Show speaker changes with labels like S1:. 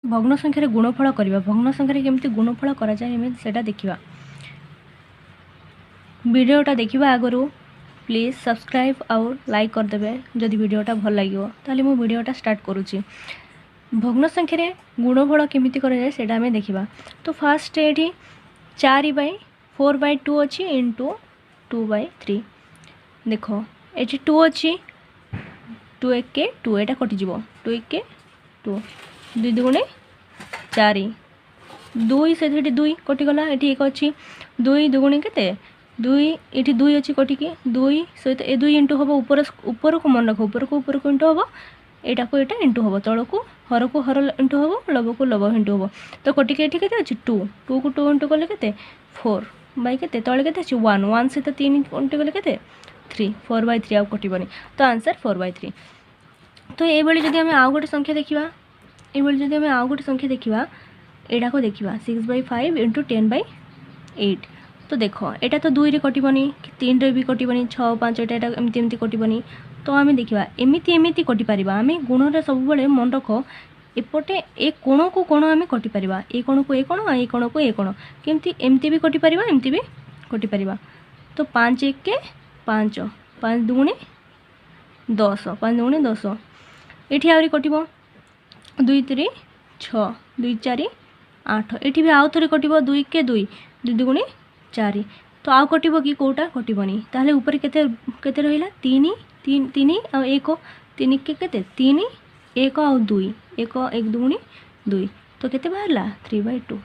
S1: भग्न संख्यार गुणफल करवा भग्न संख्यार केमती गुणफल करा जाए सेटा देखिबा। वीडियोटा देखिबा आगरू प्लीज सब्सक्राइब और लाइक करदेवे जदि वीडियोटा भल लगे ताले मु वीडियोटा स्टार्ट करुच्ची। भग्न संख्यार गुणफल केमिति करा जाए सेटा हमें देखिबा। तो फास्ट ये 4/4/2 अच्छी इंटू 2/3 देख ये 2 अच्छी 2 1 के 2 एटा कटिज 2 1 के 2 2 दुगुणे 4 2 से 2 कटिगला ये 1 अच्छी 2 दुगुणे के 2 ये 2 अच्छी कटिकी 2 सहित ए 2 इंटू हम ऊपर को मन रख ऊपर को इंटू हम एटा को एटा इंटू हम तल को हर इंटू हम लब को लब इंटू हम तो कटिके ये के अच्छी 2 को 2 इंटू कले के 4 बाई के तले के अच्छी 1 1 सहित 3 इंटू कले के 3 4/3 आउ कटबनी तो आंसर 4/3। तो ये जदि आम आउ गोटे संख्या देखा ये जदि आम आउ गोटे संख्या देखा एटा को देखा 6/5 इंटू 10/8 तो देख एटा तो 2 रे कटबनी 3 रे भी कटबनी 6 5 एटा एमती कटबनी तो आम देखा एमती एमती कटिपर आम गुण रे सब मन रख एपटे ए कोण को कोण आम कटिपर ए कोण को ए कोण ए कोण को ए कोण केमती एमती भी कटिपर एमती भी कटिपर। तो 5 1 के 5 5 दुगुणे 10 5 दुगुणे 10 ये आहरी कट 2 3 6 2 4 8 ये भी आउ थे कट 2 के 2 2 दुगुणे 4 तो आउ कटो कि कौटा कटबनी ताहले ऊपर केते रहिला 3 3 3 आ 1 3 के केते 3 1 आ 2 1 1 दुगुणे 2 तो केते बाहरला 3/2।